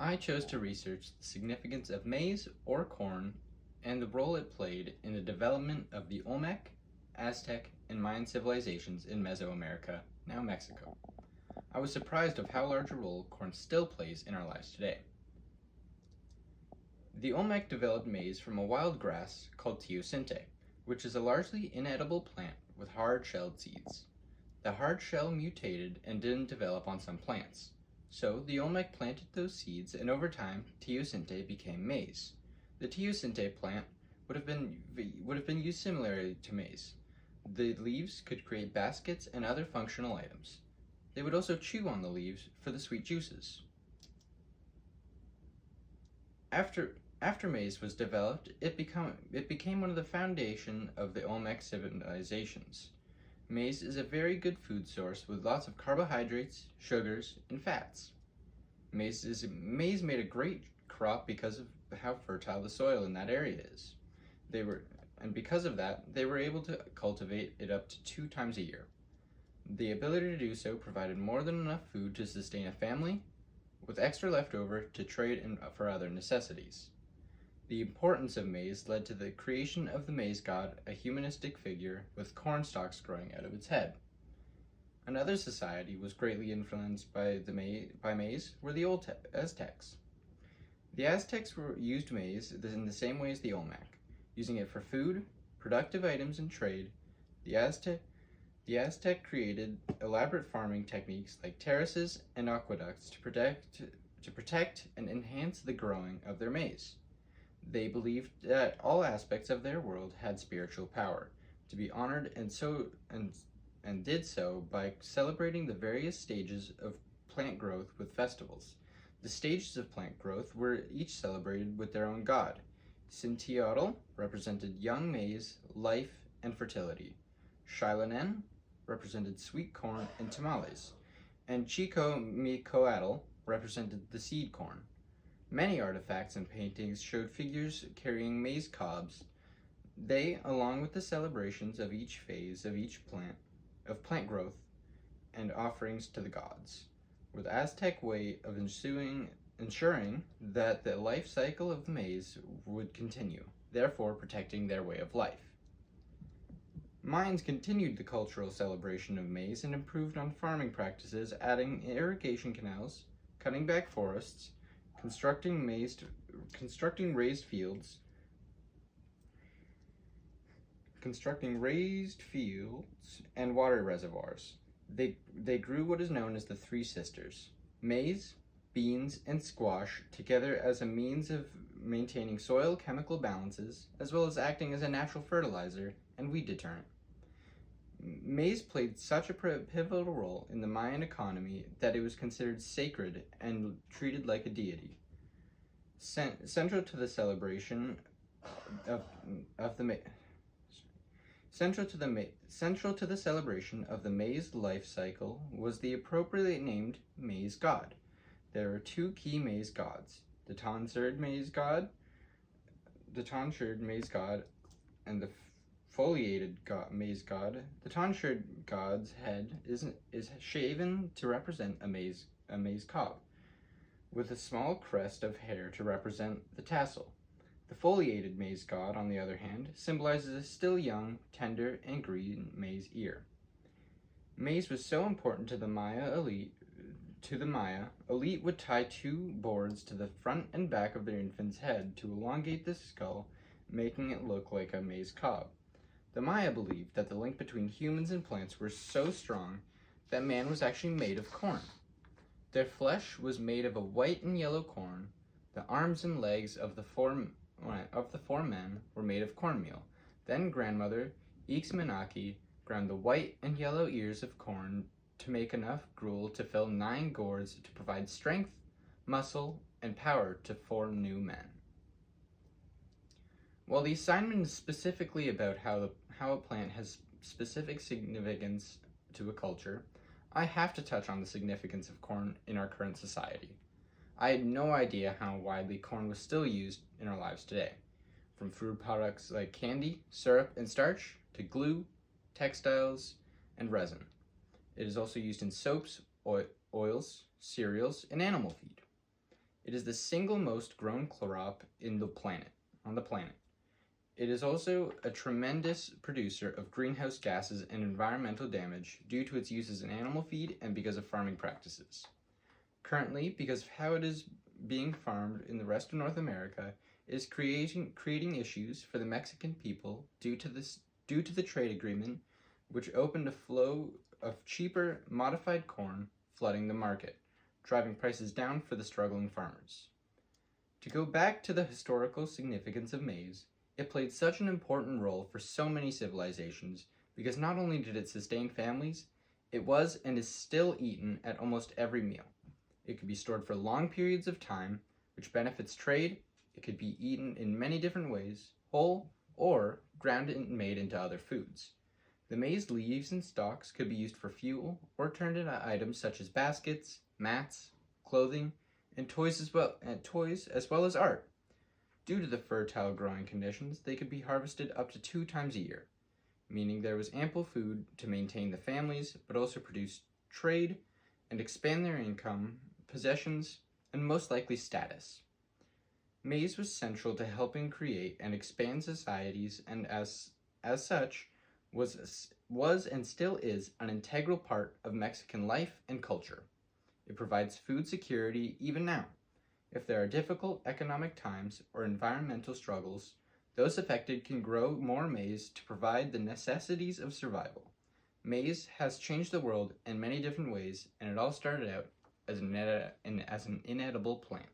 I chose to research the significance of maize or corn and the role it played in the development of the Olmec, Aztec, and Mayan civilizations in Mesoamerica, now Mexico. I was surprised of how large a role corn still plays in our lives today. The Olmec developed maize from a wild grass called teosinte, which is a largely inedible plant with hard-shelled seeds. The hard shell mutated and didn't develop on some plants. So the Olmec planted those seeds, and over time, teosinte became maize. The teosinte plant would have been used similarly to maize. The leaves could create baskets and other functional items. They would also chew on the leaves for the sweet juices. After maize was developed, it became one of the foundation of the Olmec civilizations. Maize is a very good food source with lots of carbohydrates, sugars, and fats. Maize made a great crop because of how fertile the soil in that area is. Because of that, they were able to cultivate it up to 2 times a year. The ability to do so provided more than enough food to sustain a family, with extra left over to trade for other necessities. The importance of maize led to the creation of the maize god, a humanistic figure with corn stalks growing out of its head. Another society was greatly influenced by maize were the old Aztecs. The Aztecs used maize in the same way as the Olmec, using it for food, productive items, and trade. The Aztec created elaborate farming techniques like terraces and aqueducts to protect and enhance the growing of their maize. They believed that all aspects of their world had spiritual power, to be honored, and did so by celebrating the various stages of plant growth with festivals. The stages of plant growth were each celebrated with their own god. Sintiotl represented young maize, life, and fertility. Xilonen represented sweet corn and tamales, and Chicomicoatl represented the seed corn. Many artifacts and paintings showed figures carrying maize cobs. They, along with the celebrations of each phase of plant growth and offerings to the gods, were the Aztec way of ensuring that the life cycle of maize would continue, therefore protecting their way of life. Mayans continued the cultural celebration of maize and improved on farming practices, adding irrigation canals, cutting back forests, constructing raised fields and water reservoirs. They grew what is known as the Three Sisters: maize, beans, and squash together as a means of maintaining soil chemical balances, as well as acting as a natural fertilizer and weed deterrent. Maize played such a pivotal role in the Mayan economy that it was considered sacred and treated like a deity. Central to the celebration of the maize life cycle was the appropriately named maize god. There are 2 key maize gods: the tonsured maize god, and the foliated maize god. The tonsured god's head is shaven to represent a maize cob, with a small crest of hair to represent the tassel. The foliated maize god, on the other hand, symbolizes a still young, tender, and green maize ear. Maize was so important to the Maya elite would tie 2 boards to the front and back of their infant's head to elongate the skull, making it look like a maize cob. The Maya believed that the link between humans and plants were so strong that man was actually made of corn. Their flesh was made of a white and yellow corn. The arms and legs of the 4 men were made of cornmeal. Then grandmother Ixmenaki ground the white and yellow ears of corn to make enough gruel to fill 9 gourds to provide strength, muscle, and power to 4 new men. While the assignment is specifically about how a plant has specific significance to a culture, I have to touch on the significance of corn in our current society. I had no idea how widely corn was still used in our lives today, from food products like candy, syrup, and starch, to glue, textiles, and resin. It is also used in soaps, oils, cereals, and animal feed. It is the single most grown crop on the planet. It is also a tremendous producer of greenhouse gases and environmental damage due to its use as an animal feed and because of farming practices. Currently, because of how it is being farmed in the rest of North America, it is creating issues for the Mexican people due to the trade agreement, which opened a flow of cheaper, modified corn flooding the market, driving prices down for the struggling farmers. To go back to the historical significance of maize, it played such an important role for so many civilizations because not only did it sustain families, it was and is still eaten at almost every meal. It could be stored for long periods of time, which benefits trade. It could be eaten in many different ways, whole or ground and made into other foods. The maize leaves and stalks could be used for fuel or turned into items such as baskets, mats, clothing, and toys as well as art. Due to the fertile growing conditions, they could be harvested up to 2 times a year, meaning there was ample food to maintain the families, but also produce trade and expand their income, possessions, and most likely status. Maize was central to helping create and expand societies, and as such, was and still is an integral part of Mexican life and culture. It provides food security even now. If there are difficult economic times or environmental struggles, those affected can grow more maize to provide the necessities of survival. Maize has changed the world in many different ways, and it all started out as an inedible plant.